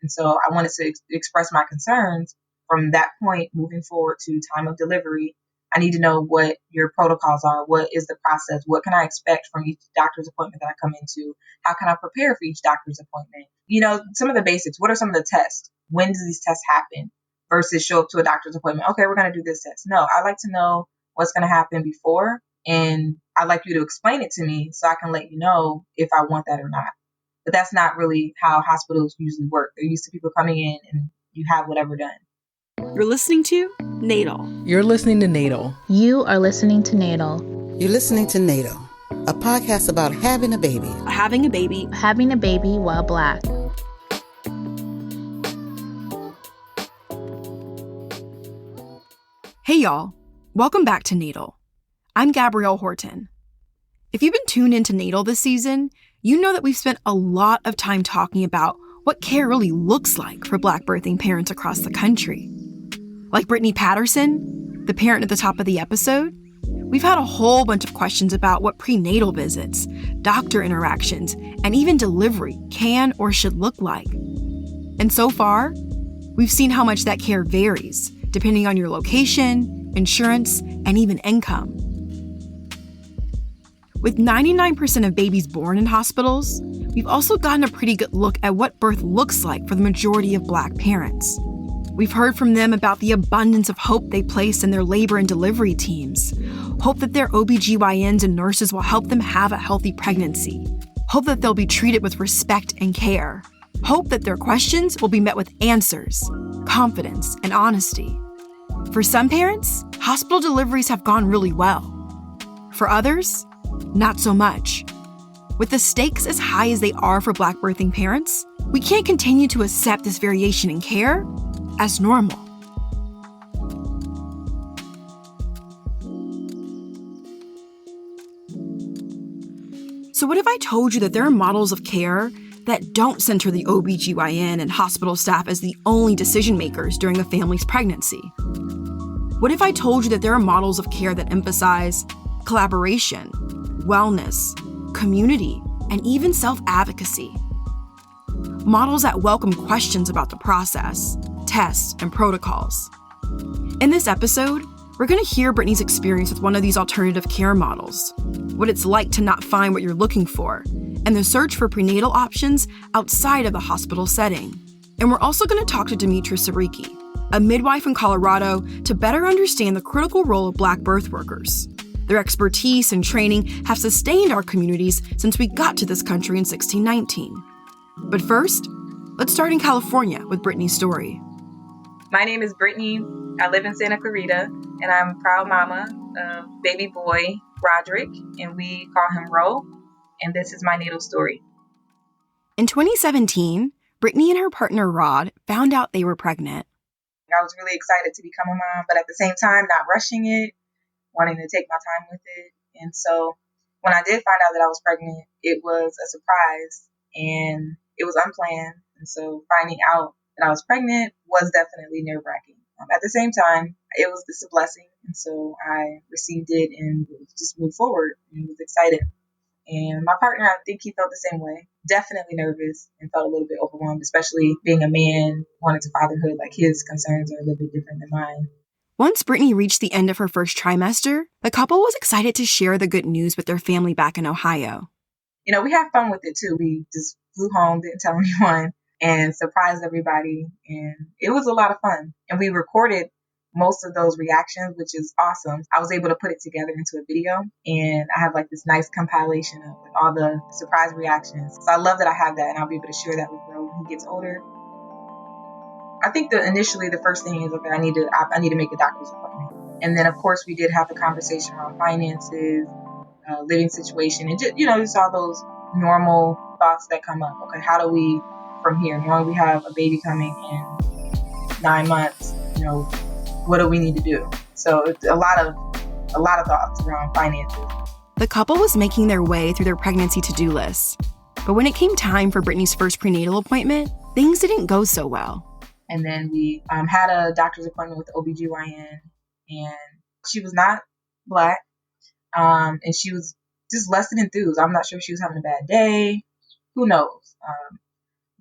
And so I wanted to express my concerns from that point moving forward to time of delivery. I need to know what your protocols are. What is the process? What can I expect from each doctor's appointment that I come into? How can I prepare for each doctor's appointment? Some of the basics. What are some of the tests? When do these tests happen versus show up to a doctor's appointment? Okay, we're going to do this test. No, I like to know what's going to happen before, and I'd like you to explain it to me so I can let you know if I want that or not. But that's not really how hospitals usually work. They're used to people coming in and you have whatever done. You're listening to Natal. You're listening to Natal. You are listening to Natal. You're listening to Natal, a podcast about having a baby. Having a baby. Having a baby while Black. Hey y'all, welcome back to Natal. I'm Gabrielle Horton. If you've been tuned into Natal this season, you know that we've spent a lot of time talking about what care really looks like for Black birthing parents across the country. Like Brittany Patterson, the parent at the top of the episode, we've had a whole bunch of questions about what prenatal visits, doctor interactions, and even delivery can or should look like. And so far, we've seen how much that care varies, depending on your location, insurance, and even income. With 99% of babies born in hospitals, we've also gotten a pretty good look at what birth looks like for the majority of Black parents. We've heard from them about the abundance of hope they place in their labor and delivery teams, hope that their OBGYNs and nurses will help them have a healthy pregnancy, hope that they'll be treated with respect and care, hope that their questions will be met with answers, confidence, and honesty. For some parents, hospital deliveries have gone really well. For others, not so much. With the stakes as high as they are for Black birthing parents, we can't continue to accept this variation in care as normal. So what if I told you that there are models of care that don't center the OBGYN and hospital staff as the only decision makers during a family's pregnancy? What if I told you that there are models of care that emphasize collaboration, wellness, community, and even self-advocacy? Models that welcome questions about the process, tests, and protocols. In this episode, we're going to hear Brittany's experience with one of these alternative care models, what it's like to not find what you're looking for, and the search for prenatal options outside of the hospital setting. And we're also going to talk to Demetra Seriki, a midwife in Colorado, to better understand the critical role of Black birth workers. Their expertise and training have sustained our communities since we got to this country in 1619. But first, let's start in California with Brittany's story. My name is Brittany. I live in Santa Clarita, and I'm a proud mama of baby boy Roderick, and we call him Ro, and this is my natal story. In 2017, Brittany and her partner Rod found out they were pregnant. I was really excited to become a mom, but at the same time, not rushing it, wanting to take my time with it. And so when I did find out that I was pregnant, it was a surprise, and it was unplanned. And so finding out that I was pregnant was definitely nerve-wracking. At the same time, it was just a blessing. And so I received it and just moved forward and was excited. And my partner, I think he felt the same way. Definitely nervous and felt a little bit overwhelmed, especially being a man, wanting to fatherhood. Like, his concerns are a little bit different than mine. Once Brittany reached the end of her first trimester, the couple was excited to share the good news with their family back in Ohio. We had fun with it too. We just flew home, didn't tell anyone, and surprised everybody. And it was a lot of fun. And we recorded most of those reactions, which is awesome. I was able to put it together into a video, and I have like this nice compilation of like all the surprise reactions. So I love that I have that, and I'll be able to share that with Ro when he gets older. I think initially the first thing is, okay, I need to make a doctor's appointment. And then of course we did have a conversation around finances, living situation, and just all those normal thoughts that come up. Okay, how do we from here? Knowing we have a baby coming in 9 months, what do we need to do? So it's a lot of thoughts around finances. The couple was making their way through their pregnancy to-do lists. But when it came time for Brittany's first prenatal appointment, things didn't go so well. And then we had a doctor's appointment with the OBGYN, and she was not Black, and she was just less than enthused. I'm not sure if she was having a bad day. Who knows?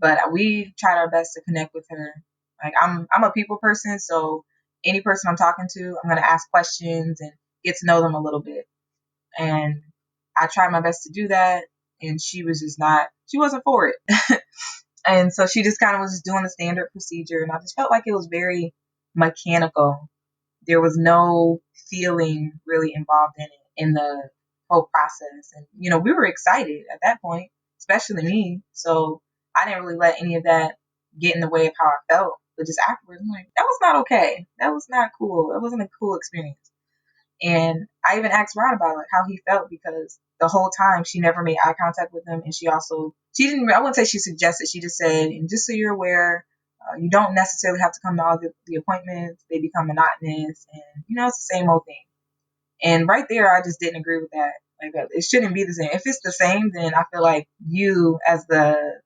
But we tried our best to connect with her. Like I'm a people person, so any person I'm talking to, I'm gonna ask questions and get to know them a little bit. And I tried my best to do that, and she wasn't for it. And so she just kind of was just doing the standard procedure, and I just felt like it was very mechanical. There was no feeling really involved in it, in the whole process. And, we were excited at that point, especially me. So I didn't really let any of that get in the way of how I felt. But just afterwards, I'm like, that was not okay. That was not cool. That wasn't a cool experience. And I even asked Rod about how he felt, because the whole time she never made eye contact with him. And she I wouldn't say she suggested, she just said, and just so you're aware, you don't necessarily have to come to all the appointments. They become monotonous, and, it's the same old thing. And right there, I just didn't agree with that. Like, it shouldn't be the same. If it's the same, then I feel like you, as the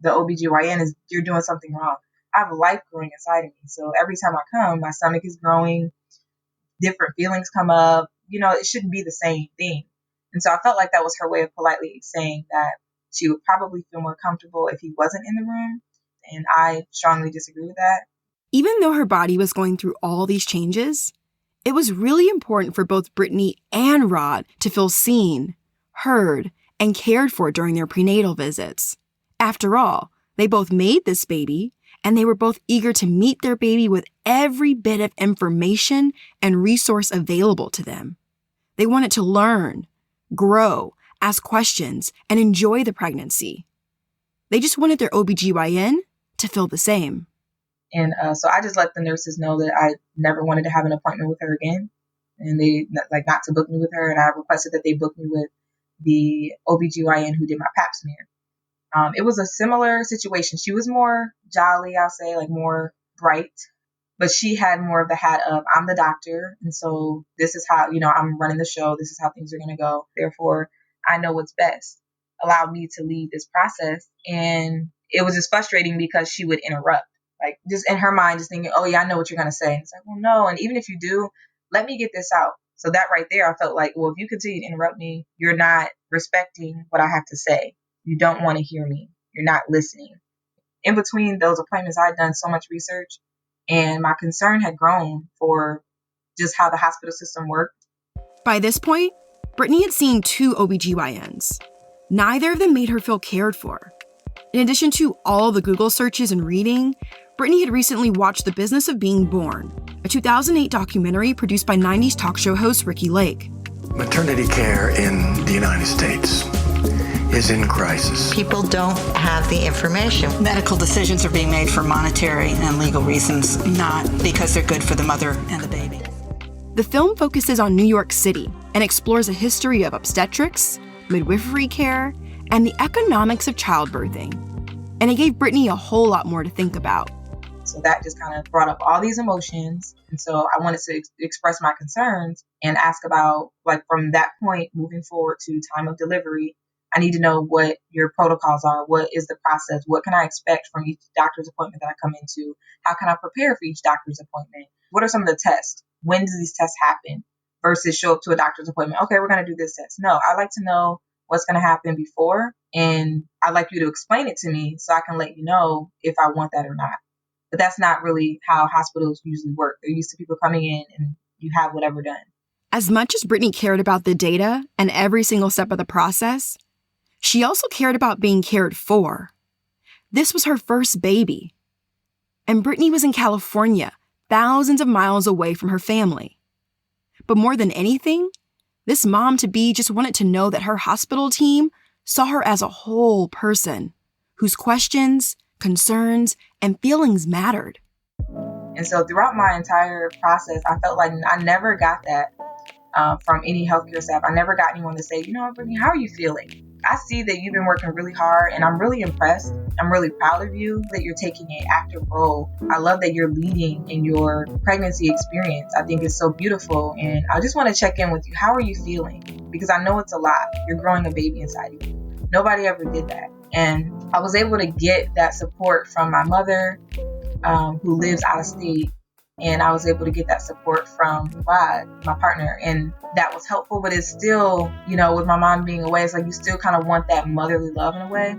OBGYN, you're doing something wrong. I have a life growing inside of me. So every time I come, my stomach is growing, different feelings come up. It shouldn't be the same thing. And so I felt like that was her way of politely saying that she would probably feel more comfortable if he wasn't in the room. And I strongly disagree with that. Even though her body was going through all these changes, it was really important for both Brittany and Rod to feel seen, heard, and cared for during their prenatal visits. After all, they both made this baby, and they were both eager to meet their baby with every bit of information and resource available to them. They wanted to learn, grow, ask questions, and enjoy the pregnancy. They just wanted their OBGYN to feel the same. And so I just let the nurses know that I never wanted to have an appointment with her again. And they, not to book me with her. And I requested that they book me with the OBGYN who did my pap smear. It was a similar situation. She was more jolly, I'll say, more bright. But she had more of the hat of, I'm the doctor. And so this is how, I'm running the show. This is how things are going to go. Therefore, I know what's best. Allowed me to lead this process. And it was just frustrating because she would interrupt. Just in her mind, just thinking, oh, yeah, I know what you're going to say. It's like, well, no. And even if you do, let me get this out. So that right there, I felt like, well, if you continue to interrupt me, you're not respecting what I have to say. You don't want to hear me. You're not listening. In between those appointments, I'd done so much research, and my concern had grown for just how the hospital system worked. By this point, Brittany had seen 2 OBGYNs. Neither of them made her feel cared for. In addition to all the Google searches and reading, Brittany had recently watched The Business of Being Born, a 2008 documentary produced by 90s talk show host Ricky Lake. Maternity care in the United States is in crisis. People don't have the information. Medical decisions are being made for monetary and legal reasons, not because they're good for the mother and the baby. The film focuses on New York City and explores a history of obstetrics, midwifery care, and the economics of childbirthing. And it gave Brittany a whole lot more to think about. So that just kind of brought up all these emotions. And so I wanted to express my concerns and ask about, from that point moving forward to time of delivery, I need to know what your protocols are. What is the process? What can I expect from each doctor's appointment that I come into? How can I prepare for each doctor's appointment? What are some of the tests? When do these tests happen? Versus show up to a doctor's appointment. Okay, we're going to do this test. No, I like to know what's going to happen before. And I'd like you to explain it to me so I can let you know if I want that or not. But that's not really how hospitals usually work. They're used to people coming in and you have whatever done. As much as Brittany cared about the data and every single step of the process, she also cared about being cared for. This was her first baby. And Brittany was in California, thousands of miles away from her family. But more than anything, this mom-to-be just wanted to know that her hospital team saw her as a whole person whose questions, concerns, and feelings mattered. And so throughout my entire process, I felt like I never got that from any healthcare staff. I never got anyone to say, Brittany, how are you feeling? I see that you've been working really hard, and I'm really impressed. I'm really proud of you that you're taking an active role. I love that you're leading in your pregnancy experience. I think it's so beautiful, and I just want to check in with you. How are you feeling? Because I know it's a lot. You're growing a baby inside of you. Nobody ever did that. And I was able to get that support from my mother, who lives out of state. And I was able to get that support from Rod, my partner. And that was helpful, but it's still, with my mom being away, it's like you still kind of want that motherly love in a way.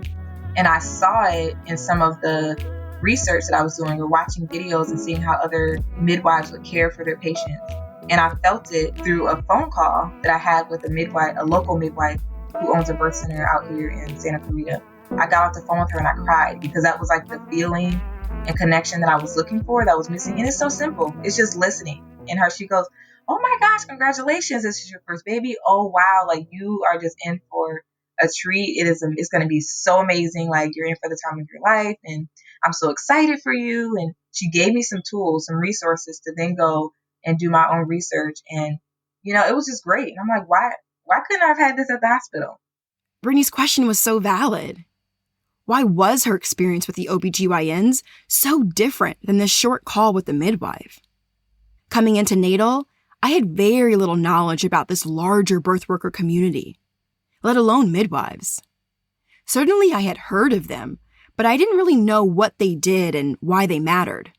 And I saw it in some of the research that I was doing, or watching videos and seeing how other midwives would care for their patients. And I felt it through a phone call that I had with a midwife, a local midwife who owns a birth center out here in Santa Clarita. I got off the phone with her and I cried, because that was like the feeling and connection that I was looking for, that was missing. And it's so simple. It's just listening. And she goes, "Oh my gosh, congratulations. This is your first baby. Oh wow. Like, you are just in for a treat. It's going to be so amazing. Like, you're in for the time of your life. And I'm so excited for you." And she gave me some tools, some resources to then go and do my own research. And, it was just great. And I'm like, why couldn't I have had this at the hospital? Brittany's question was so valid. Why was her experience with the OBGYNs so different than this short call with the midwife? Coming into Natal, I had very little knowledge about this larger birth worker community, let alone midwives. Certainly I had heard of them, but I didn't really know what they did and why they mattered.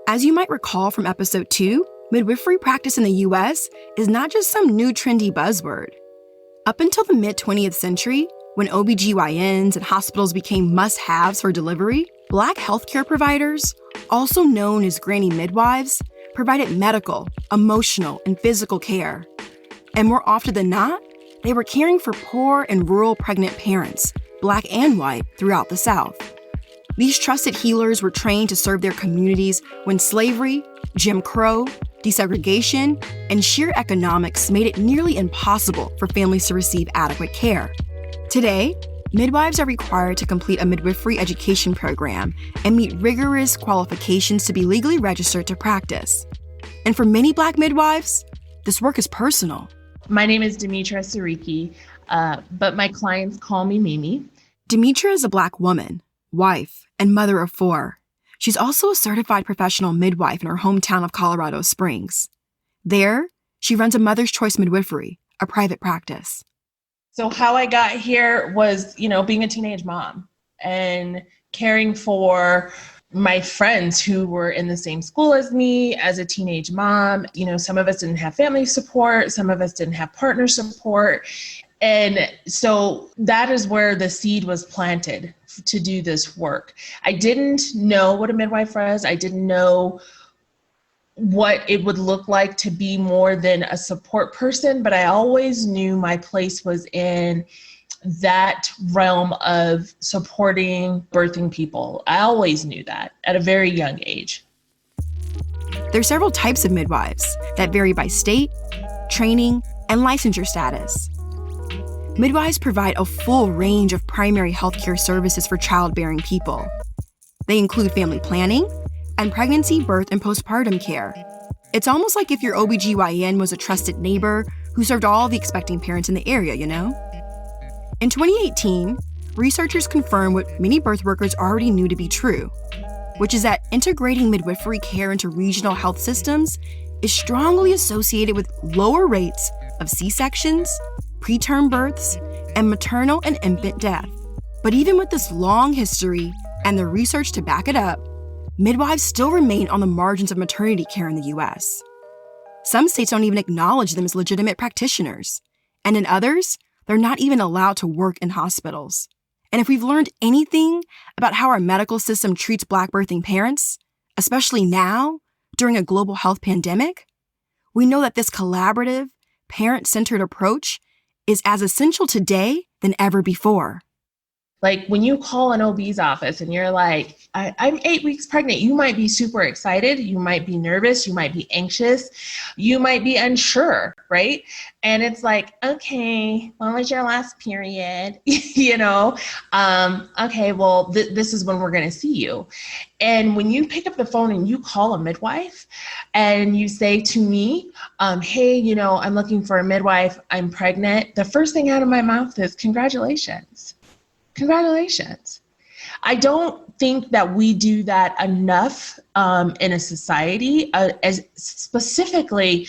As you might recall from episode 2, midwifery practice in the US is not just some new trendy buzzword. Up until the mid-20th century, when OBGYNs and hospitals became must-haves for delivery, Black healthcare providers, also known as granny midwives, provided medical, emotional, and physical care. And more often than not, they were caring for poor and rural pregnant parents, Black and white, throughout the South. These trusted healers were trained to serve their communities when slavery, Jim Crow, desegregation, and sheer economics made it nearly impossible for families to receive adequate care. Today, midwives are required to complete a midwifery education program and meet rigorous qualifications to be legally registered to practice. And for many Black midwives, this work is personal. My name is Demetra Seriki, but my clients call me Mimi. Demetra is a Black woman, wife, and mother of 4. She's also a certified professional midwife in her hometown of Colorado Springs. There, she runs a Mother's Choice Midwifery, a private practice. So how I got here was, being a teenage mom and caring for my friends who were in the same school as me as a teenage mom. Some of us didn't have family support. Some of us didn't have partner support. And so that is where the seed was planted to do this work. I didn't know what a midwife was. I didn't know what it would look like to be more than a support person, but I always knew my place was in that realm of supporting birthing people. I always knew that at a very young age. There are several types of midwives that vary by state, training, and licensure status. Midwives provide a full range of primary healthcare services for childbearing people. They include family planning and pregnancy, birth, and postpartum care. It's almost like if your OBGYN was a trusted neighbor who served all the expecting parents in the area, In 2018, researchers confirmed what many birth workers already knew to be true, which is that integrating midwifery care into regional health systems is strongly associated with lower rates of C-sections, preterm births, and maternal and infant death. But even with this long history and the research to back it up, midwives still remain on the margins of maternity care in the U.S. Some states don't even acknowledge them as legitimate practitioners, and in others, they're not even allowed to work in hospitals. And if we've learned anything about how our medical system treats Black birthing parents, especially now, during a global health pandemic, we know that this collaborative, parent-centered approach is as essential today than ever before. Like when you call an OB's office and you're like, I'm 8 weeks pregnant, you might be super excited. You might be nervous. You might be anxious. You might be unsure, right? And it's like, okay, when was your last period? Okay, well, this is when we're going to see you. And when you pick up the phone and you call a midwife and you say to me, hey, I'm looking for a midwife. I'm pregnant. The first thing out of my mouth is congratulations. Congratulations. I don't think that we do that enough in a society, as specifically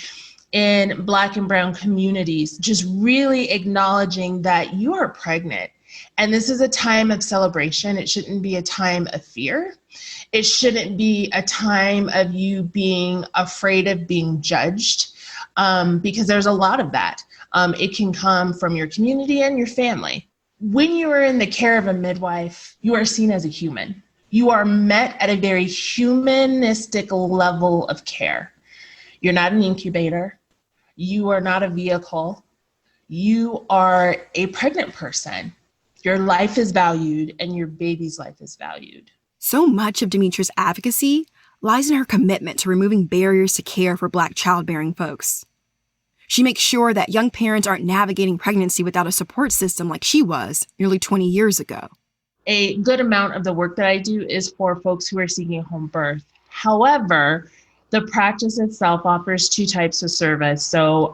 in Black and Brown communities, just really acknowledging that you are pregnant. And this is a time of celebration. It shouldn't be a time of fear. It shouldn't be a time of you being afraid of being judged, because there's a lot of that. It can come from your community and your family. When you are in the care of a midwife, you are seen as a human. You are met at a very humanistic level of care. You're not an incubator. You are not a vehicle. You are a pregnant person. Your life is valued and your baby's life is valued. So much of Demetra's advocacy lies in her commitment to removing barriers to care for Black childbearing folks. She makes sure that young parents aren't navigating pregnancy without a support system like she was nearly 20 years ago. A good amount of the work that I do is for folks who are seeking home birth. However, the practice itself offers two types of service. So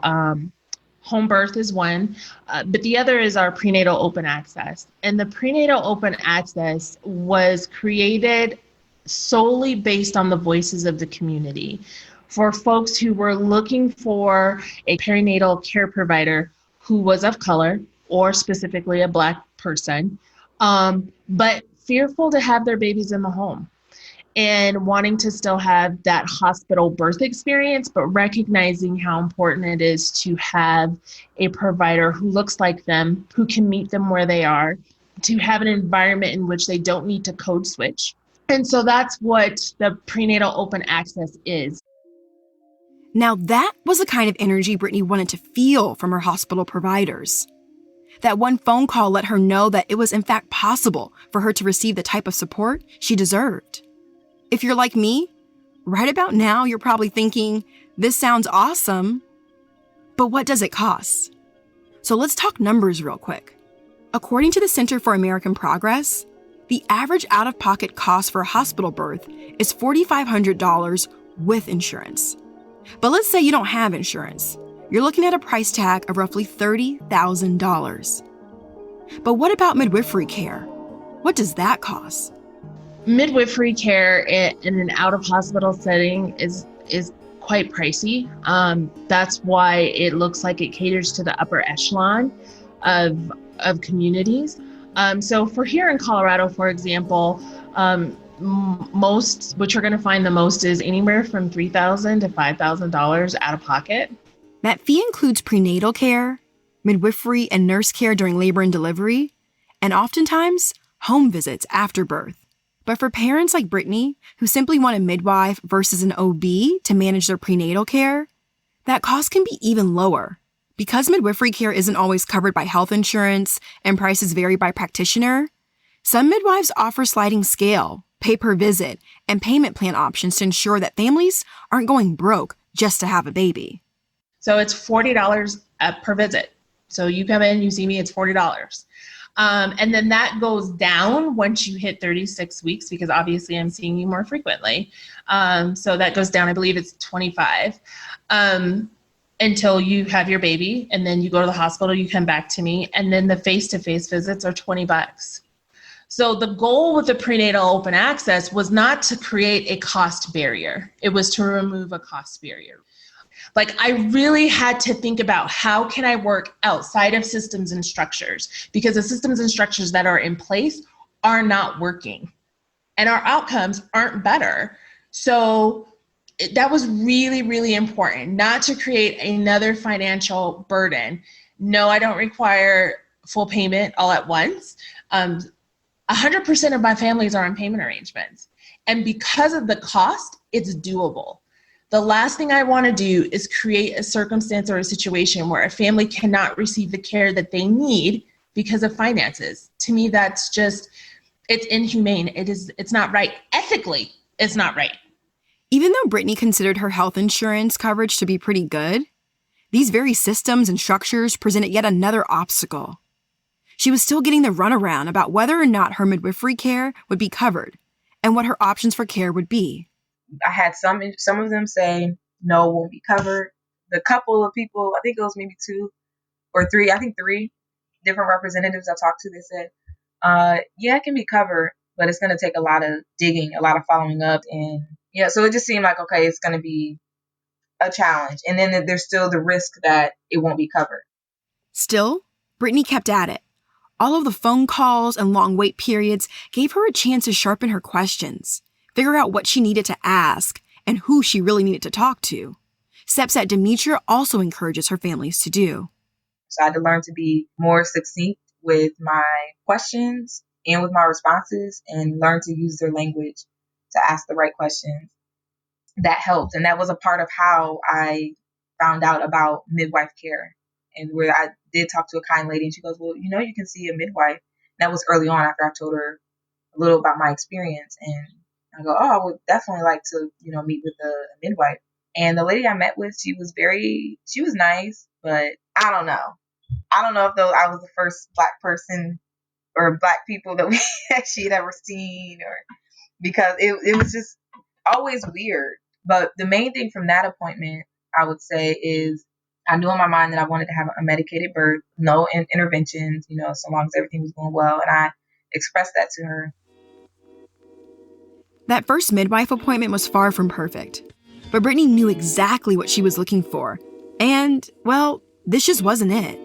home birth is one, but the other is our prenatal open access. And the prenatal open access was created solely based on the voices of the community for folks who were looking for a perinatal care provider who was of color or specifically a Black person, but fearful to have their babies in the home and wanting to still have that hospital birth experience, but recognizing how important it is to have a provider who looks like them, who can meet them where they are, to have an environment in which they don't need to code switch. And so that's what the prenatal open access is. Now that was the kind of energy Brittany wanted to feel from her hospital providers. That one phone call let her know that it was in fact possible for her to receive the type of support she deserved. If you're like me, right about now you're probably thinking, this sounds awesome, but what does it cost? So let's talk numbers real quick. According to the Center for American Progress, the average out-of-pocket cost for a hospital birth is $4,500 with insurance. But let's say you don't have insurance. You're looking at a price tag of roughly $30,000. But what about midwifery care? What does that cost? Midwifery care in an out-of-hospital setting is quite pricey. That's why it looks like it caters to the upper echelon of communities. So for here in Colorado, for example, most, what you're going to find the most is anywhere from $3,000 to $5,000 out of pocket. That fee includes prenatal care, midwifery and nurse care during labor and delivery, and oftentimes home visits after birth. But for parents like Brittany, who simply want a midwife versus an OB to manage their prenatal care, that cost can be even lower. Because midwifery care isn't always covered by health insurance and prices vary by practitioner, some midwives offer sliding scale, pay per visit, and payment plan options to ensure that families aren't going broke just to have a baby. So it's $40 per visit. So you come in, you see me, it's $40. And then that goes down once you hit 36 weeks, because obviously I'm seeing you more frequently. So that goes down, I believe it's $25 until you have your baby. And then you go to the hospital, you come back to me. And then the face-to-face visits are $20. So the goal with the prenatal open access was not to create a cost barrier. It was to remove a cost barrier. Like, I really had to think about how can I work outside of systems and structures, because the systems and structures that are in place are not working and our outcomes aren't better. So that was really, really important, not to create another financial burden. No, I don't require full payment all at once. 100% of my families are on payment arrangements. And because of the cost, it's doable. The last thing I want to do is create a circumstance or a situation where a family cannot receive the care that they need because of finances. To me, that's just, it's inhumane. It's not right. Ethically, it's not right. Even though Brittany considered her health insurance coverage to be pretty good, these very systems and structures presented yet another obstacle. She was still getting the runaround about whether or not her midwifery care would be covered and what her options for care would be. I had some of them say, no, won't be covered. The couple of people, I think it was maybe 2 or 3, I think 3 different representatives I talked to, they said, yeah, it can be covered, but it's going to take a lot of digging, a lot of following up. And yeah, so it just seemed like, okay, it's going to be a challenge. And then there's still the risk that it won't be covered. Still, Brittany kept at it. All of the phone calls and long wait periods gave her a chance to sharpen her questions, figure out what she needed to ask, and who she really needed to talk to. Steps that Demetra also encourages her families to do. So I had to learn to be more succinct with my questions and with my responses and learned to use their language to ask the right questions. That helped. And that was a part of how I found out about midwife care, and where I did talk to a kind lady, and she goes, well, you can see a midwife. That was early on after I told her a little about my experience. And I go, oh, I would definitely like to, meet with a midwife. And the lady I met with, she was nice, but I don't know. I don't know if I was the first Black person or Black people that she had ever seen, or because it was just always weird. But the main thing from that appointment, I would say, is I knew in my mind that I wanted to have a medicated birth, no interventions, so long as everything was going well. And I expressed that to her. That first midwife appointment was far from perfect, but Brittany knew exactly what she was looking for. And, well, this just wasn't it.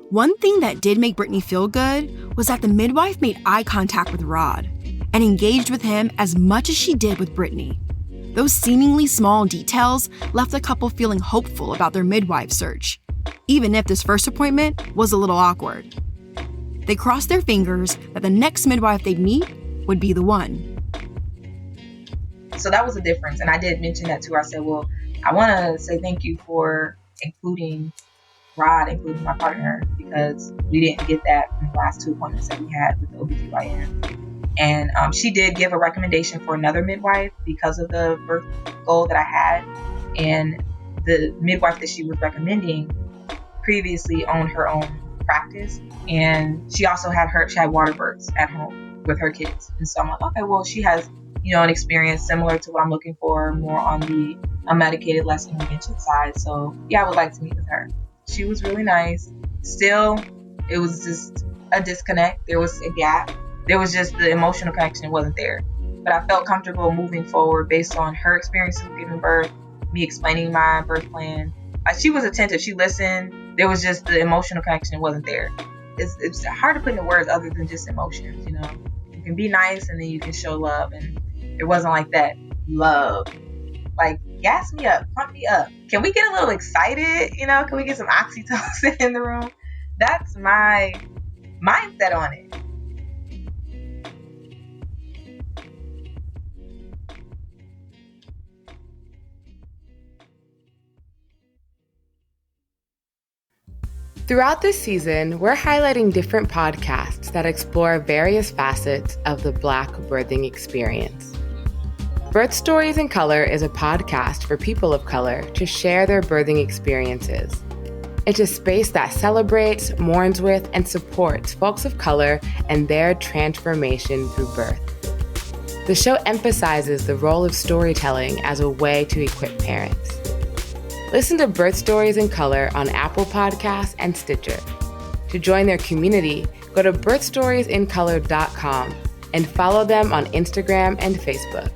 One thing that did make Brittany feel good was that the midwife made eye contact with Rod and engaged with him as much as she did with Brittany. Those seemingly small details left the couple feeling hopeful about their midwife search, even if this first appointment was a little awkward. They crossed their fingers that the next midwife they'd meet would be the one. So that was a difference. And I did mention that to her. I said, well, I want to say thank you for including Rod, including my partner, because we didn't get that in the last 2 appointments that we had with the OBGYN. And she did give a recommendation for another midwife because of the birth goal that I had. And the midwife that she was recommending previously owned her own practice. And she also had water births at home with her kids. And so I'm like, okay, well, she has, an experience similar to what I'm looking for, more on the unmedicated, less intervention side. So yeah, I would like to meet with her. She was really nice. Still, it was just a disconnect. There was a gap. There was just the emotional connection wasn't there. But I felt comfortable moving forward based on her experiences with giving birth, me explaining my birth plan. She was attentive. She listened. There was just the emotional connection wasn't there. It's hard to put into words other than just emotions, You can be nice and then you can show love. And it wasn't like that. Love. Like, gas me up, pump me up. Can we get a little excited? Can we get some oxytocin in the room? That's my mindset on it. Throughout this season, we're highlighting different podcasts that explore various facets of the Black birthing experience. Birth Stories in Color is a podcast for people of color to share their birthing experiences. It's a space that celebrates, mourns with, and supports folks of color and their transformation through birth. The show emphasizes the role of storytelling as a way to equip parents. Listen to Birth Stories in Color on Apple Podcasts and Stitcher. To join their community, go to birthstoriesincolor.com and follow them on Instagram and Facebook.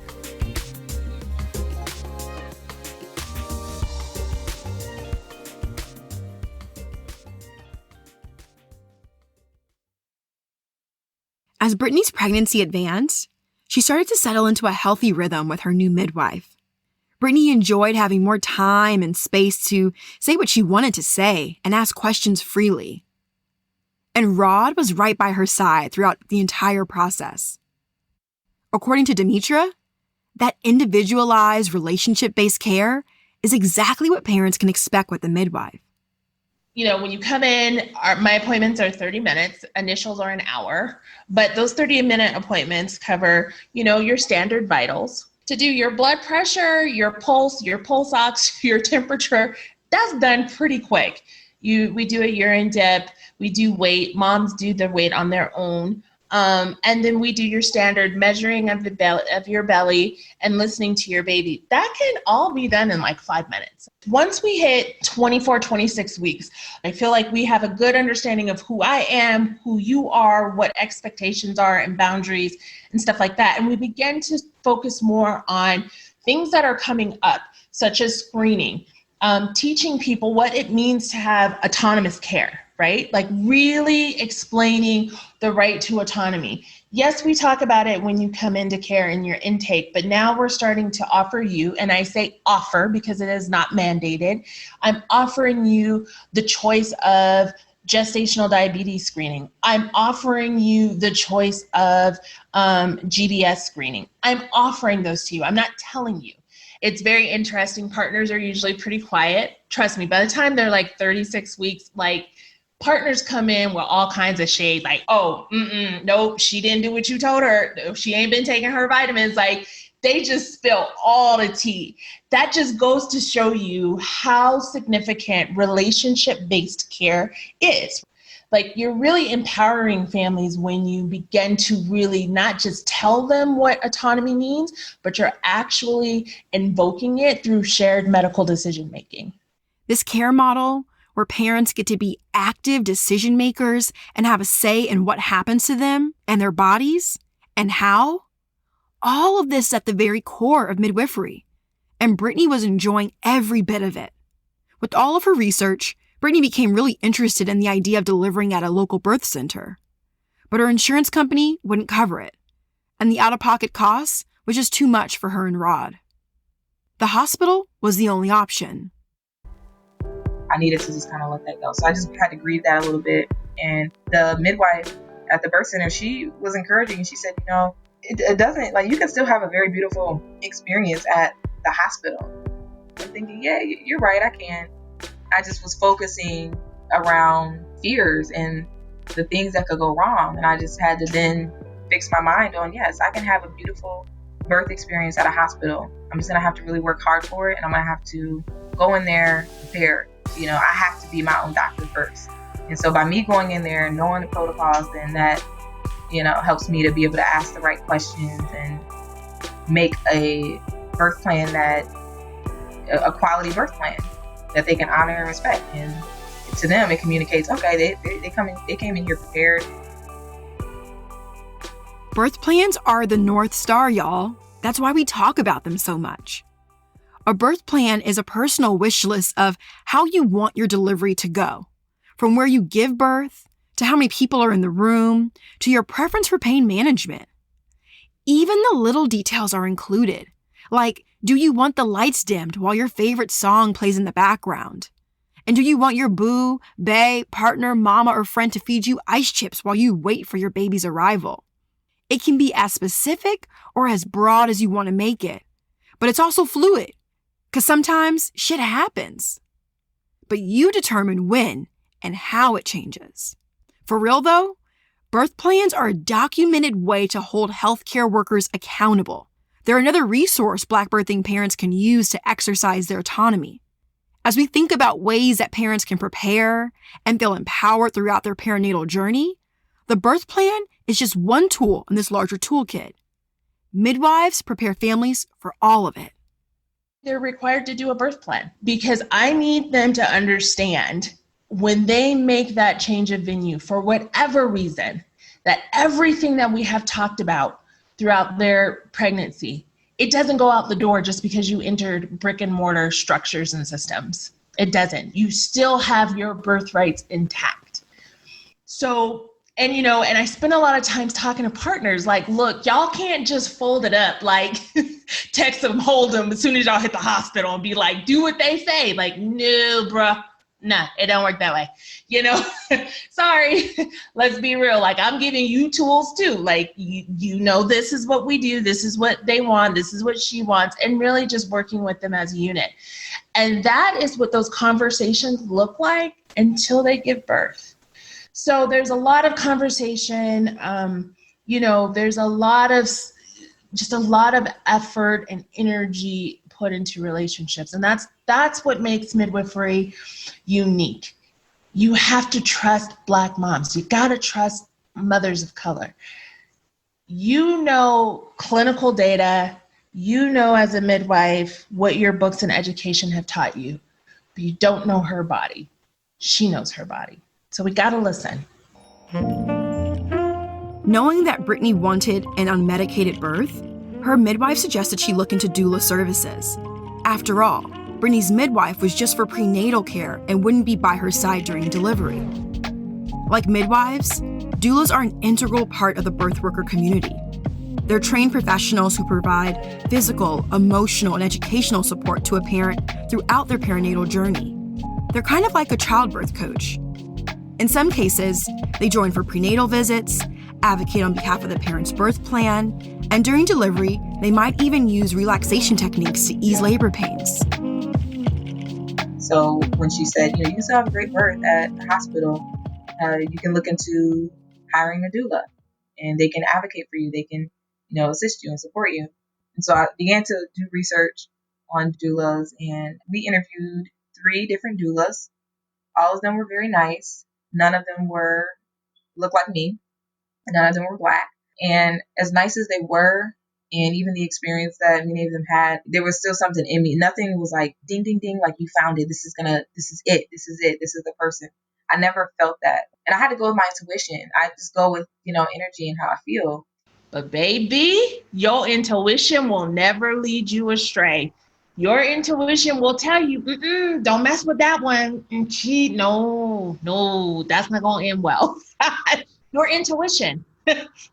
As Brittany's pregnancy advanced, she started to settle into a healthy rhythm with her new midwife. Brittany enjoyed having more time and space to say what she wanted to say and ask questions freely. And Rod was right by her side throughout the entire process. According to Demetra, that individualized relationship-based care is exactly what parents can expect with a midwife. When you come in, my appointments are 30 minutes, initials are an hour, but those 30-minute appointments cover, your standard vitals. To do your blood pressure, your pulse ox, your temperature, that's done pretty quick. We do a urine dip, we do weight, moms do the weight on their own. And then we do your standard measuring of your belly and listening to your baby. That can all be done in like 5 minutes. Once we hit 24, 26 weeks, I feel like we have a good understanding of who I am, who you are, what expectations are and boundaries and stuff like that. And we begin to focus more on things that are coming up, such as screening, teaching people what it means to have autonomous care, right? Like really explaining the right to autonomy. Yes, we talk about it when you come into care in your intake, but now we're starting to offer you, and I say offer because it is not mandated, I'm offering you the choice of gestational diabetes screening. I'm offering you the choice of GBS screening. I'm offering those to you. I'm not telling you. It's very interesting. Partners are usually pretty quiet. Trust me, by the time they're like 36 weeks, like partners come in with all kinds of shade, like, oh, nope, she didn't do what you told her. She ain't been taking her vitamins. Like, they just spill all the tea. That just goes to show you how significant relationship-based care is. Like, you're really empowering families when you begin to really not just tell them what autonomy means, but you're actually invoking it through shared medical decision-making. This care model, where parents get to be active decision makers and have a say in what happens to them and their bodies and how, all of this is at the very core of midwifery. And Brittany was enjoying every bit of it. With all of her research, Brittany became really interested in the idea of delivering at a local birth center. But her insurance company wouldn't cover it, and the out-of-pocket costs was just too much for her and Rod. The hospital was the only option. I needed to just kind of let that go. So I just had to grieve that a little bit. And the midwife at the birth center, she was encouraging. She said, it doesn't, like, you can still have a very beautiful experience at the hospital. I'm thinking, yeah, you're right, I can. I just was focusing around fears and the things that could go wrong. And I just had to then fix my mind on, yes, I can have a beautiful birth experience at a hospital. I'm just going to have to really work hard for it. And I'm going to have to go in there prepared. I have to be my own doctor first. And so by me going in there and knowing the protocols, then that, helps me to be able to ask the right questions and make a birth plan a quality birth plan that they can honor and respect. And to them, it communicates, okay, they came in here prepared. Birth plans are the North Star, y'all. That's why we talk about them so much. A birth plan is a personal wish list of how you want your delivery to go, from where you give birth, to how many people are in the room, to your preference for pain management. Even the little details are included, like, do you want the lights dimmed while your favorite song plays in the background? And do you want your boo, bae, partner, mama, or friend to feed you ice chips while you wait for your baby's arrival? It can be as specific or as broad as you want to make it, but it's also fluid, because sometimes shit happens. But you determine when and how it changes. For real though, birth plans are a documented way to hold healthcare workers accountable. They're another resource Black birthing parents can use to exercise their autonomy. As we think about ways that parents can prepare and feel empowered throughout their perinatal journey, the birth plan is just one tool in this larger toolkit. Midwives prepare families for all of it. They're required to do a birth plan because I need them to understand when they make that change of venue for whatever reason, that everything that we have talked about throughout their pregnancy, it doesn't go out the door just because you entered brick and mortar structures and systems. It doesn't. You still have your birthrights intact. So, and I spend a lot of times talking to partners like, look, y'all can't just fold it up, like text them, hold them as soon as y'all hit the hospital and be like, do what they say. Like, no, bruh. Nah, it don't work that way. Sorry, let's be real. Like, I'm giving you tools too. Like, this is what we do. This is what they want. This is what she wants. And really just working with them as a unit. And that is what those conversations look like until they give birth. So there's a lot of conversation. There's a lot of effort and energy put into relationships. And that's what makes midwifery unique. You have to trust Black moms. You got to trust mothers of color. Clinical data, as a midwife, what your books and education have taught you, but you don't know her body. She knows her body. So we got to listen. Knowing that Brittany wanted an unmedicated birth, her midwife suggested she look into doula services. After all, Brittany's midwife was just for prenatal care and wouldn't be by her side during delivery. Like midwives, doulas are an integral part of the birth worker community. They're trained professionals who provide physical, emotional, and educational support to a parent throughout their perinatal journey. They're kind of like a childbirth coach. In some cases, they join for prenatal visits, advocate on behalf of the parent's birth plan, and during delivery, they might even use relaxation techniques to ease labor pains. So when she said, you still have a great birth at the hospital, you can look into hiring a doula, and they can advocate for you. They can, assist you and support you. And so I began to do research on doulas, and we interviewed 3 different doulas. All of them were very nice. None of them looked like me. None of them were Black. And as nice as they were, and even the experience that many of them had, there was still something in me. Nothing was like, ding, ding, ding, like you found it. This is it. This is the person. I never felt that. And I had to go with my intuition. I just go with, energy and how I feel. But baby, your intuition will never lead you astray. Your intuition will tell you, don't mess with that one. No, that's not going to end well. Your intuition.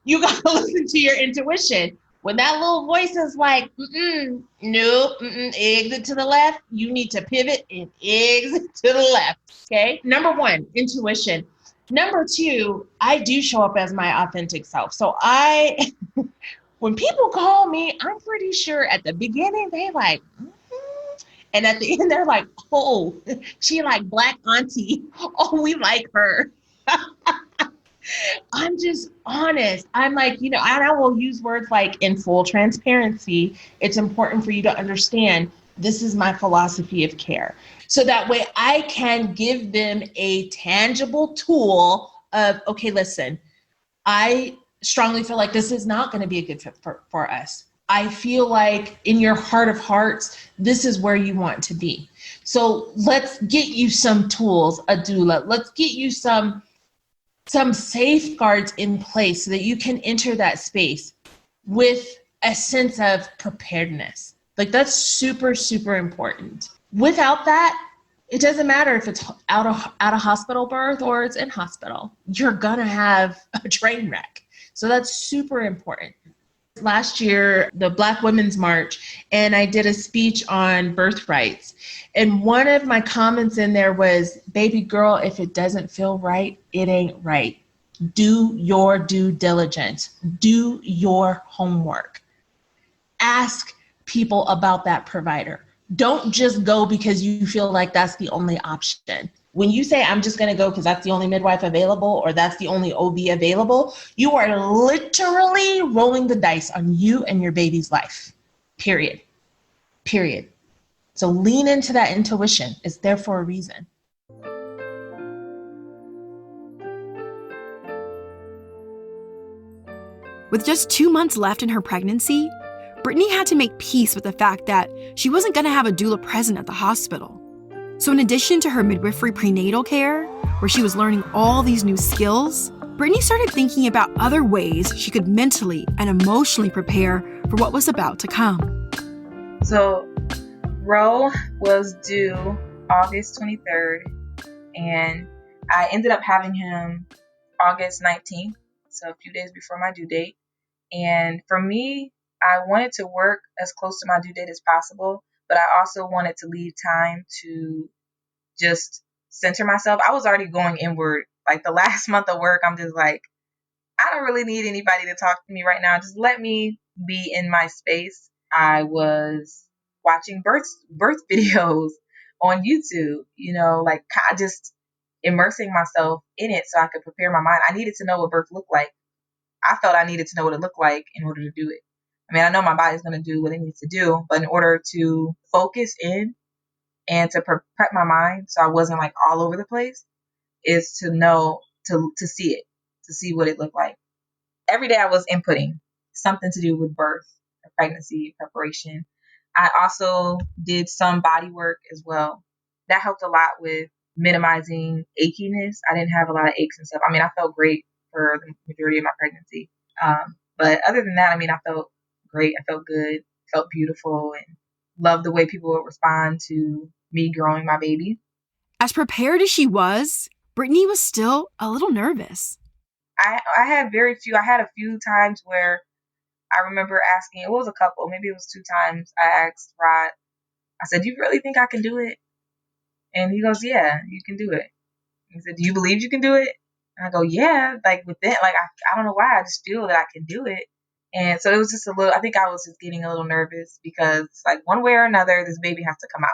You got to listen to your intuition. When that little voice is like, exit to the left, you need to pivot and exit to the left, okay? Number 1, intuition. Number 2, I do show up as my authentic self. So when people call me, I'm pretty sure at the beginning, they like, and at the end, they're like, oh, she like Black auntie. Oh, we like her. I'm just honest. I'm like, and I will use words like in full transparency. It's important for you to understand this is my philosophy of care. So that way I can give them a tangible tool of, okay, listen, I strongly feel like this is not going to be a good fit for us. I feel like in your heart of hearts, this is where you want to be. So let's get you some tools, a doula. Let's get you some safeguards in place so that you can enter that space with a sense of preparedness. Like that's super, super important. Without that, it doesn't matter if it's out of hospital birth or it's in hospital. You're gonna have a train wreck. So that's super important. Last year, the Black Women's March, and I did a speech on birth rights. And one of my comments in there was, baby girl, if it doesn't feel right, it ain't right. Do your due diligence. Do your homework. Ask people about that provider. Don't just go because you feel like that's the only option. When you say, I'm just going to go because that's the only midwife available or that's the only OB available, you are literally rolling the dice on you and your baby's life. Period. So lean into that intuition. It's there for a reason. With just 2 months left in her pregnancy, Brittany had to make peace with the fact that she wasn't going to have a doula present at the hospital. So in addition to her midwifery prenatal care, where she was learning all these new skills, Brittany started thinking about other ways she could mentally and emotionally prepare for what was about to come. So Ro was due August 23rd, and I ended up having him August 19th, so a few days before my due date. And for me, I wanted to work as close to my due date as possible, but I also wanted to leave time to just center myself. I was already going inward. Like the last month of work, I'm just like, I don't really need anybody to talk to me right now. Just let me be in my space. I was watching birth videos on YouTube, like just immersing myself in it so I could prepare my mind. I needed to know what birth looked like. I felt I needed to know what it looked like in order to do it. I mean, I know my body's going to do what it needs to do, but in order to focus in and to prep my mind so I wasn't like all over the place is to know, to see it, to see what it looked like. Every day I was inputting something to do with birth, pregnancy, preparation. I also did some body work as well. That helped a lot with minimizing achiness. I didn't have a lot of aches and stuff. I mean, I felt great for the majority of my pregnancy. But other than that, I mean, I felt great. I felt good, felt beautiful, and loved the way people would respond to me growing my baby. As prepared as she was, Brittany was still a little nervous. I had a few times where I remember asking, it was a couple, maybe it was 2 times, I asked Rod, I said, do you really think I can do it? And he goes, yeah, you can do it. He said, do you believe you can do it? And I go, yeah, like within, like, I don't know why, I just feel that I can do it. And so it was just I think I was just getting a little nervous because like one way or another, this baby has to come out.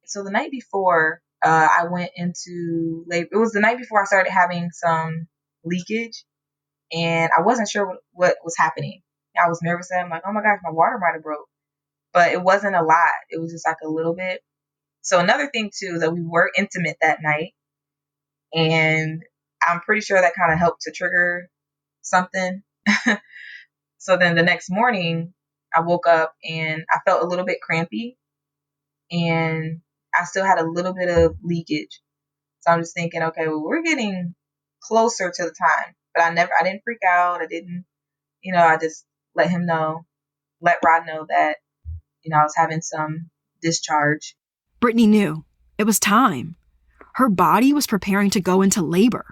So the night before I went into labor, it was the night before I started having some leakage and I wasn't sure what was happening. I was nervous and I'm like, oh my gosh, my water might have broke. But it wasn't a lot. It was just like a little bit. So another thing too, that we were intimate that night. And I'm pretty sure that kind of helped to trigger something. So then the next morning I woke up and I felt a little bit crampy and I still had a little bit of leakage. So I'm just thinking, okay, well, we're getting closer to the time, but I didn't freak out. I didn't, I just let Rod know that, I was having some discharge. Brittany knew it was time. Her body was preparing to go into labor.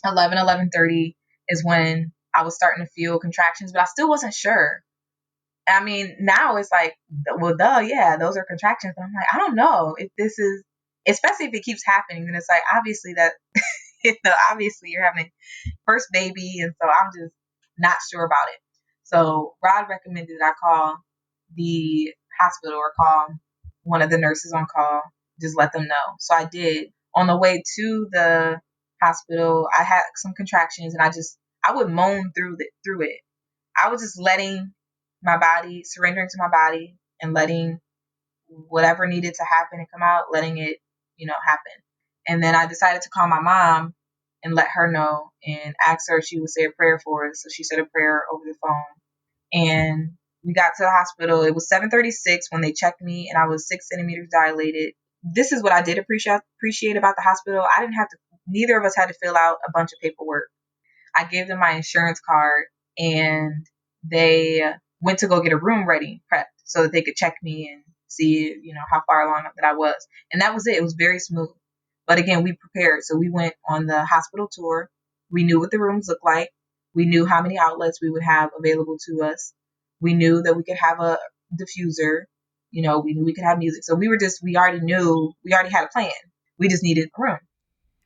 11:30 is when I was starting to feel contractions, but I still wasn't sure. I mean, now it's like, well, yeah, those are contractions. But I'm like, I don't know if this is, especially if it keeps happening, then it's like, obviously that, obviously you're having first baby. And so I'm just not sure about it. So Rod recommended I call the hospital or call one of the nurses on call, just let them know. So I did. On the way to the hospital, I had some contractions and I would moan through it. I was just letting my body, surrendering to my body and letting whatever needed to happen and come out, letting it, happen. And then I decided to call my mom and let her know and ask her if she would say a prayer for us. So she said a prayer over the phone. And we got to the hospital. It was 7:36 when they checked me and I was 6 centimeters dilated. This is what I did appreciate about the hospital. Neither of us had to fill out a bunch of paperwork. I gave them my insurance card and they went to go get a room ready, prepped, so that they could check me and see, how far along that I was. And that was it. It was very smooth. But again, we prepared. So we went on the hospital tour. We knew what the rooms looked like. We knew how many outlets we would have available to us. We knew that we could have a diffuser. We knew we could have music. So we already had a plan. We just needed a room.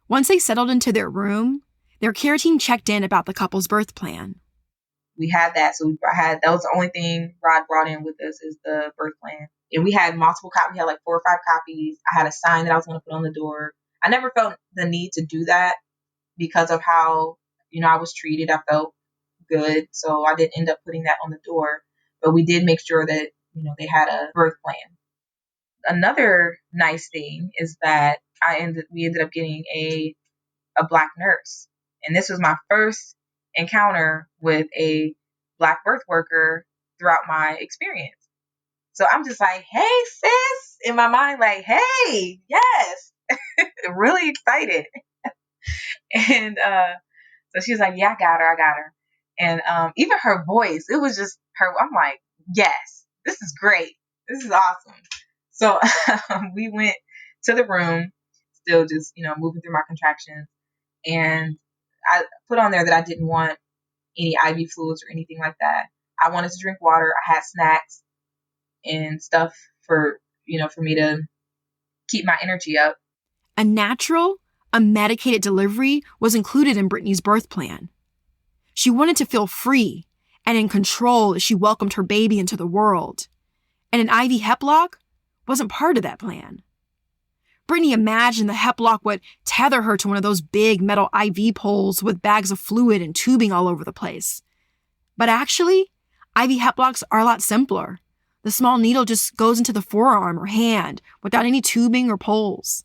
Once they settled into their room, their care team checked in about the couple's birth plan. We had that. So that was the only thing Rod brought in with us is the birth plan. And we had multiple copies. We had like 4 or 5 copies. I had a sign that I was going to put on the door. I never felt the need to do that because of how, I was treated. I felt good. So I didn't end up putting that on the door. But we did make sure that, they had a birth plan. Another nice thing is that we ended up getting a Black nurse. And this was my first encounter with a Black birth worker throughout my experience. So I'm just like, hey, sis, in my mind, like, hey, yes, really excited. And so she was like, yeah, I got her. And even her voice, it was just her. I'm like, yes, this is great. This is awesome. So we went to the room, still just, moving through my contractions. And I put on there that I didn't want any IV fluids or anything like that. I wanted to drink water. I had snacks and stuff for me to keep my energy up. A natural, unmedicated delivery was included in Brittany's birth plan. She wanted to feel free and in control as she welcomed her baby into the world. And an IV heplock wasn't part of that plan. Brittany imagined the heplock would tether her to one of those big metal IV poles with bags of fluid and tubing all over the place. But actually, IV heplocks are a lot simpler. The small needle just goes into the forearm or hand without any tubing or poles.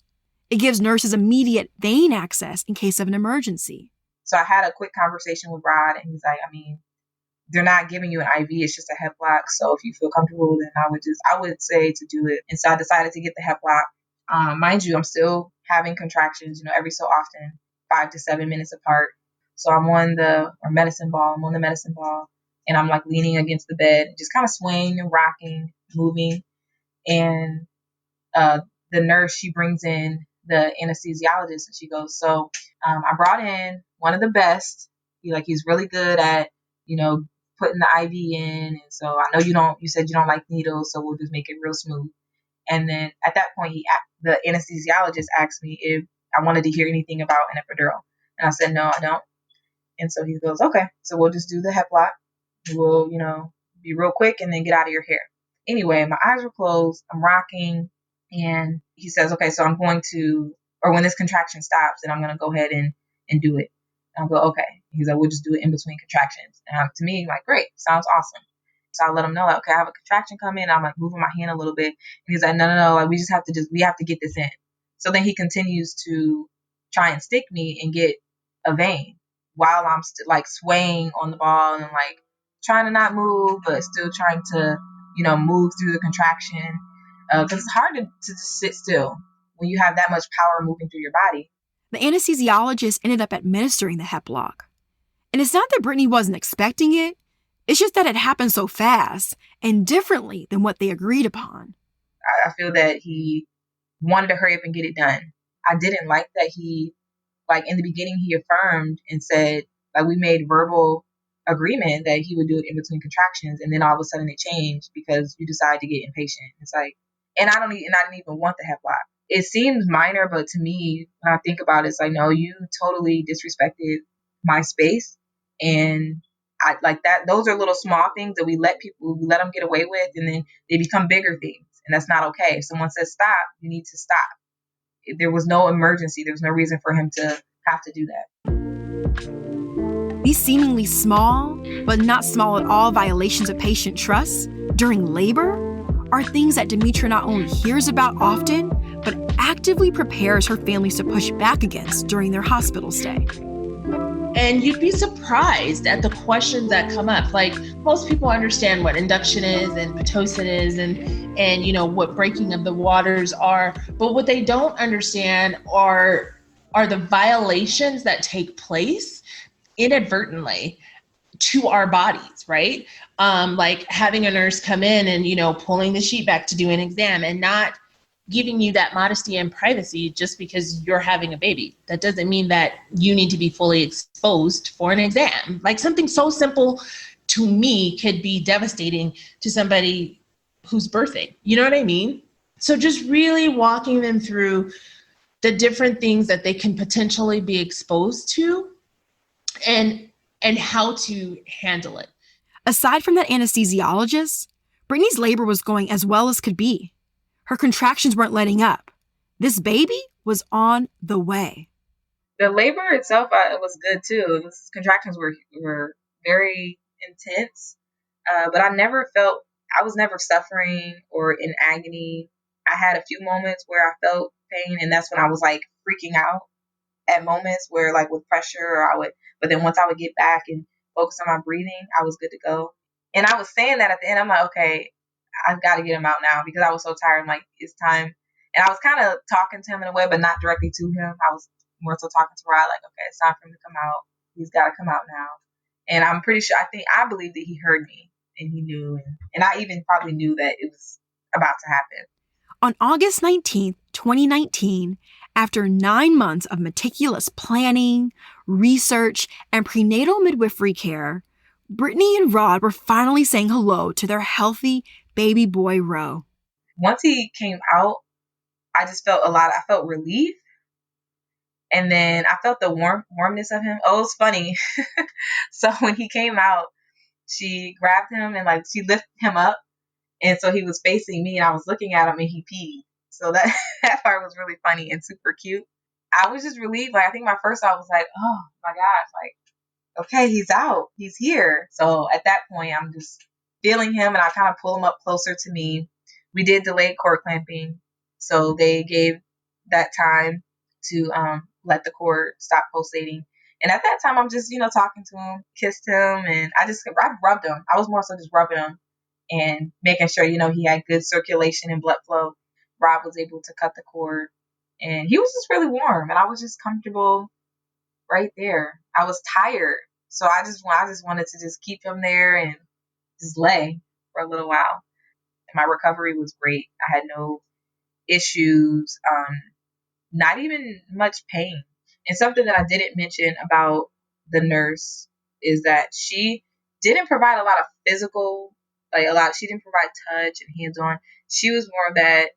It gives nurses immediate vein access in case of an emergency. So I had a quick conversation with Rod, and he's like, they're not giving you an IV, it's just a heplock. So if you feel comfortable, then I would say to do it. And so I decided to get the heplock. Mind you, I'm still having contractions, every so often, 5 to 7 minutes apart. So I'm on the medicine ball, and I'm like leaning against the bed, just kind of swaying and rocking, moving. And the nurse, she brings in the anesthesiologist, and she goes, so I brought in one of the best. He's really good at, putting the IV in. And so I know you said you don't like needles, so we'll just make it real smooth. And then at that point, the anesthesiologist asked me if I wanted to hear anything about an epidural. And I said, no, I don't. And so he goes, okay, so we'll just do the hep lock. We'll, be real quick and then get out of your hair. Anyway, my eyes were closed. I'm rocking. And he says, okay, so I'm going to, or when this contraction stops, then I'm going to go ahead and do it. And I'll go, okay. He's like, we'll just do it in between contractions. And to me, like, great, sounds awesome. So I let him know, like, okay, I have a contraction coming. I'm like moving my hand a little bit. And he's like, no, like, we have to get this in. So then he continues to try and stick me and get a vein while I'm like swaying on the ball and like trying to not move, but still trying to, move through the contraction. Because it's hard to just sit still when you have that much power moving through your body. The anesthesiologist ended up administering the hep lock. And it's not that Brittany wasn't expecting it. It's just that it happened so fast and differently than what they agreed upon. I feel that he wanted to hurry up and get it done. I didn't like that he, like in the beginning, he affirmed and said, like, we made verbal agreement that he would do it in between contractions, and then all of a sudden it changed because you decided to get impatient. It's like, and I didn't even want the hep lock. It seems minor, but to me, when I think about it, it's like, no, you totally disrespected my space, and I like that. Those are little small things that we let them get away with, and then they become bigger things, and that's not okay. If someone says stop, you need to stop. There was no emergency. There was no reason for him to have to do that. These seemingly small, but not small at all, violations of patient trust during labor are things that Demetra not only hears about often, but actively prepares her families to push back against during their hospital stay. And you'd be surprised at the questions that come up. Like, most people understand what induction is and Pitocin is and what breaking of the waters are. But what they don't understand are the violations that take place inadvertently to our bodies, right? Like having a nurse come in and, pulling the sheet back to do an exam and not giving you that modesty and privacy just because you're having a baby. That doesn't mean that you need to be fully exposed for an exam. Like, something so simple to me could be devastating to somebody who's birthing. You know what I mean? So just really walking them through the different things that they can potentially be exposed to and how to handle it. Aside from that anesthesiologist, Brittany's labor was going as well as could be. Her contractions weren't letting up. This baby was on the way. The labor itself was good too. The contractions were very intense, but I was never suffering or in agony. I had a few moments where I felt pain, and that's when I was like freaking out at moments where, like, with pressure, but then once I would get back and focus on my breathing, I was good to go. And I was saying that at the end, I'm like, okay, I've got to get him out now because I was so tired. I'm like, it's time. And I was kind of talking to him in a way, but not directly to him. I was more so talking to Rod, like, okay, it's time for him to come out. He's got to come out now. And I'm pretty sure, I believe that he heard me and he knew. And I even probably knew that it was about to happen. On August 19th, 2019, after 9 months of meticulous planning, research, and prenatal midwifery care, Brittany and Rod were finally saying hello to their healthy baby boy Ro. Once he came out, I just felt I felt relief. And then I felt the warmness of him. Oh, it was funny. So when he came out, she grabbed him and like she lifted him up. And so he was facing me and I was looking at him and he peed. So that part was really funny and super cute. I was just relieved. Like, I think my first thought was like, oh my gosh, like, okay, he's out. He's here. So at that point, I'm just feeling him and I kind of pull him up closer to me. We did delayed cord clamping. So they gave that time to let the cord stop pulsating. And at that time, I'm just, talking to him, kissed him, and I rubbed him. I was more so just rubbing him and making sure, he had good circulation and blood flow. Rob was able to cut the cord and he was just really warm and I was just comfortable right there. I was tired. So I just wanted to just keep him there and just lay for a little while. And my recovery was great. I had no issues, not even much pain. And something that I didn't mention about the nurse is that she didn't provide a lot of physical, she didn't provide touch and hands-on. She was more of that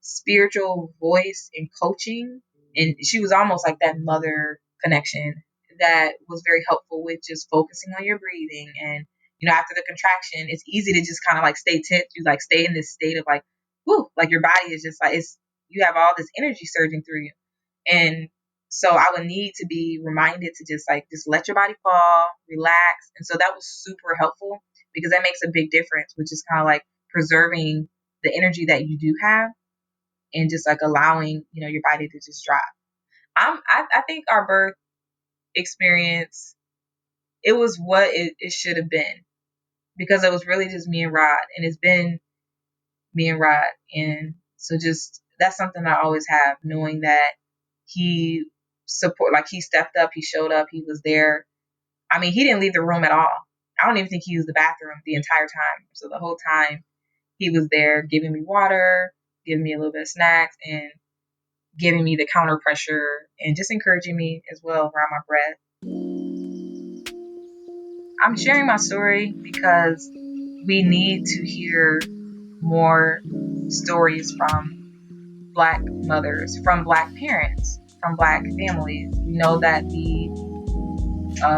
spiritual voice and coaching And she was almost like that mother connection that was very helpful with just focusing on your breathing. And, after the contraction, it's easy to just kind of like stay tense. You like stay in this state of like, whoo, like your body is just like, you have all this energy surging through you. And so I would need to be reminded to just let your body fall, relax. And so that was super helpful because that makes a big difference, which is kind of like preserving the energy that you do have and just like allowing, your body to just drop. I think our birth experience, it was what it should have been, because it was really just me and Rod, and it's been me and Rod. And so just, that's something I always have, knowing that he stepped up, he showed up, he was there. I mean, he didn't leave the room at all. I don't even think he used the bathroom the entire time. So the whole time he was there giving me water, giving me a little bit of snacks, and giving me the counter pressure and just encouraging me as well around my breath. I'm sharing my story because we need to hear more stories from Black mothers, from Black parents, from Black families. We know that the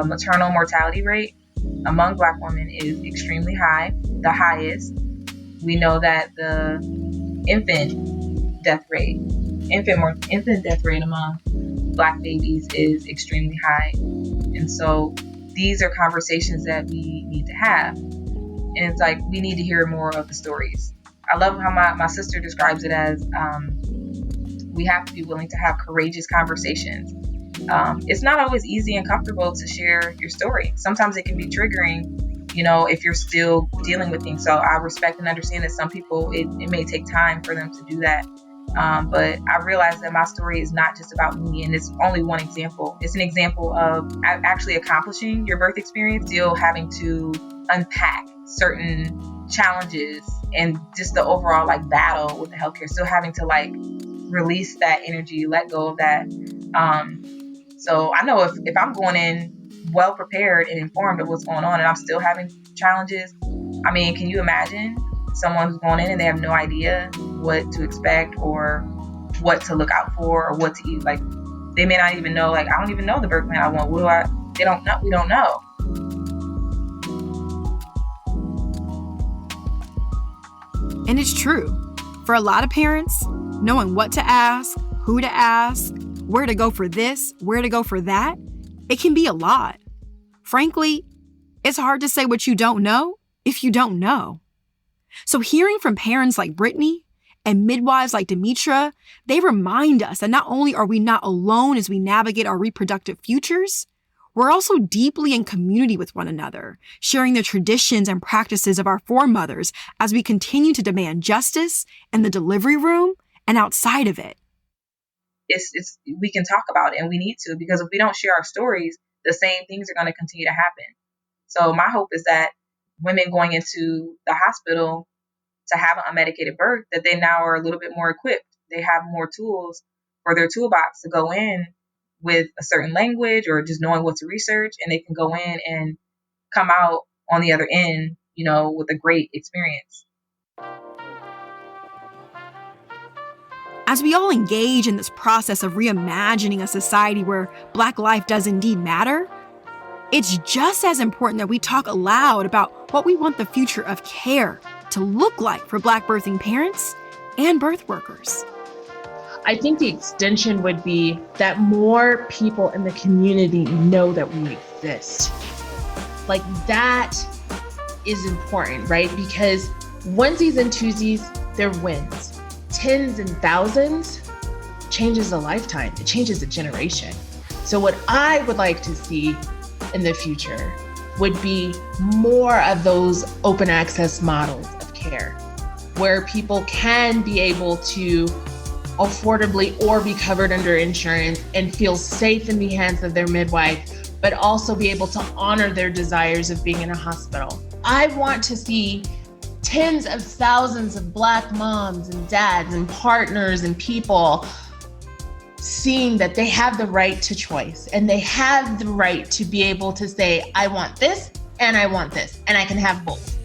maternal mortality rate among Black women is extremely high, the highest. We know that the infant death rate among Black babies is extremely high. And so these are conversations that we need to have. And it's like, we need to hear more of the stories. I love how my sister describes it as we have to be willing to have courageous conversations. It's not always easy and comfortable to share your story. Sometimes it can be triggering, if you're still dealing with things. So I respect and understand that some people, it may take time for them to do that. But I realize that my story is not just about me, and it's only one example. It's an example of actually accomplishing your birth experience, still having to unpack certain challenges and just the overall battle with the healthcare, still having to release that energy, let go of that. So I know if I'm going in well prepared and informed of what's going on and I'm still having challenges, I mean, can you imagine someone who's going in and they have no idea what to expect or what to look out for or what to eat? They may not even know, I don't even know the birth plan I want. They don't know. We don't know. And it's true. For a lot of parents, knowing what to ask, who to ask, where to go for this, where to go for that, it can be a lot. Frankly, it's hard to say what you don't know if you don't know. So hearing from parents like Brittany and midwives like Demetra, they remind us that not only are we not alone as we navigate our reproductive futures, we're also deeply in community with one another, sharing the traditions and practices of our foremothers as we continue to demand justice in the delivery room and outside of it. We can talk about it, and we need to, because if we don't share our stories, the same things are going to continue to happen. So my hope is that women going into the hospital to have an unmedicated birth, that they now are a little bit more equipped. They have more tools for their toolbox to go in with a certain language or just knowing what to research, and they can go in and come out on the other end, with a great experience. As we all engage in this process of reimagining a society where Black life does indeed matter, it's just as important that we talk aloud about what we want the future of care to look like for Black birthing parents and birth workers. I think the extension would be that more people in the community know that we exist. That is important, right? Because onesies and twosies, they're wins. Tens and thousands changes a lifetime. It changes a generation. So what I would like to see in the future would be more of those open access models of care where people can be able to affordably or be covered under insurance and feel safe in the hands of their midwife, but also be able to honor their desires of being in a hospital. I want to see tens of thousands of Black moms and dads and partners and people seeing that they have the right to choice and they have the right to be able to say, I want this and I want this, and I can have both.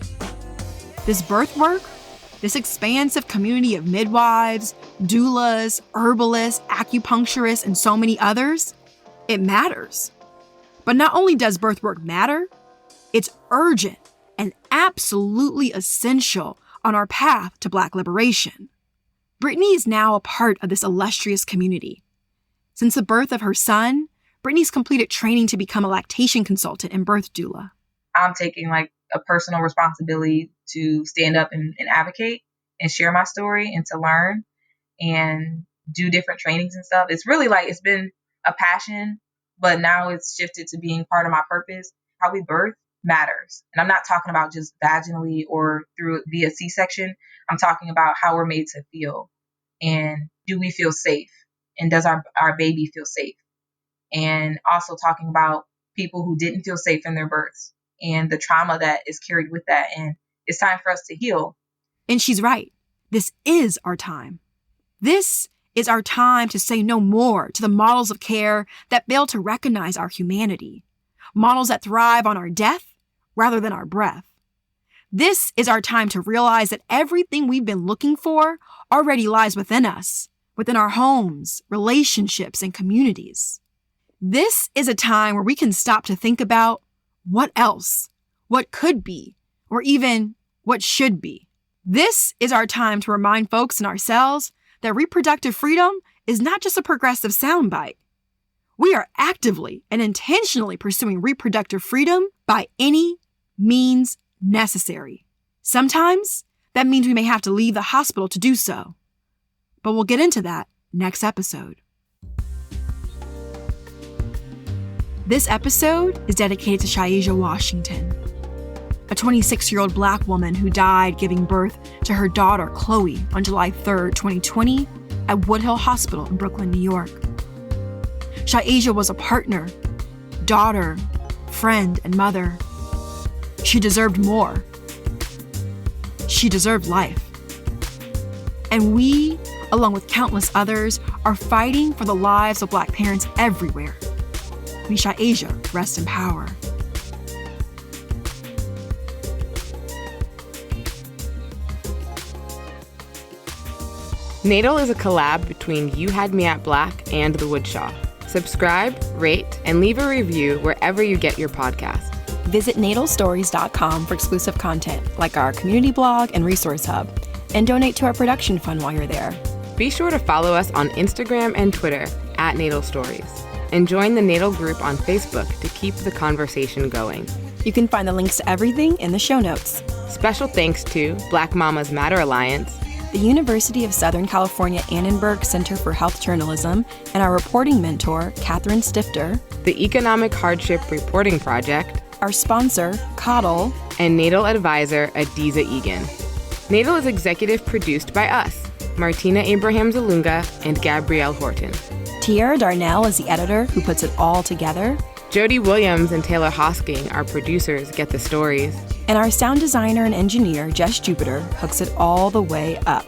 This birth work, this expansive community of midwives, doulas, herbalists, acupuncturists, and so many others, it matters. But not only does birth work matter, it's urgent and absolutely essential on our path to Black liberation. Brittany is now a part of this illustrious community. Since the birth of her son, Brittany's completed training to become a lactation consultant and birth doula. I'm taking a personal responsibility to stand up and advocate and share my story and to learn and do different trainings and stuff. It's really it's been a passion, but now it's shifted to being part of my purpose. How we birth matters. And I'm not talking about just vaginally or via C-section. I'm talking about how we're made to feel. And do we feel safe? And does our baby feel safe? And also talking about people who didn't feel safe in their births and the trauma that is carried with that. And it's time for us to heal. And she's right. This is our time. This is our time to say no more to the models of care that fail to recognize our humanity, models that thrive on our death rather than our breath. This is our time to realize that everything we've been looking for already lies within us, within our homes, relationships, and communities. This is a time where we can stop to think about what else, what could be, or even what should be. This is our time to remind folks and ourselves that reproductive freedom is not just a progressive soundbite. We are actively and intentionally pursuing reproductive freedom by any means necessary. Sometimes that means we may have to leave the hospital to do so. But we'll get into that next episode. This episode is dedicated to Shaija Washington, a 26-year-old Black woman who died giving birth to her daughter, Chloe, on July 3rd, 2020, at Woodhill Hospital in Brooklyn, New York. Shaija was a partner, daughter, friend, and mother. She deserved more. She deserved life. And we, along with countless others, are fighting for the lives of Black parents everywhere. May Shaija rest in power. Natal is a collab between You Had Me at Black and The Woodshaw. Subscribe, rate, and leave a review wherever you get your podcast. Visit natalstories.com for exclusive content like our community blog and resource hub, and donate to our production fund while you're there. Be sure to follow us on Instagram and Twitter at Natal Stories, and join the Natal group on Facebook to keep the conversation going. You can find the links to everything in the show notes. Special thanks to Black Mamas Matter Alliance, the University of Southern California Annenberg Center for Health Journalism, and our reporting mentor, Catherine Stifter, the Economic Hardship Reporting Project, our sponsor, Coddle, and Natal advisor, Adiza Egan. Natal is executive produced by us, Martina Abraham Zalunga and Gabrielle Horton. Tiara Darnell is the editor who puts it all together. Jody Williams and Taylor Hosking, our producers, get the stories. And our sound designer and engineer, Jess Jupiter, hooks it all the way up.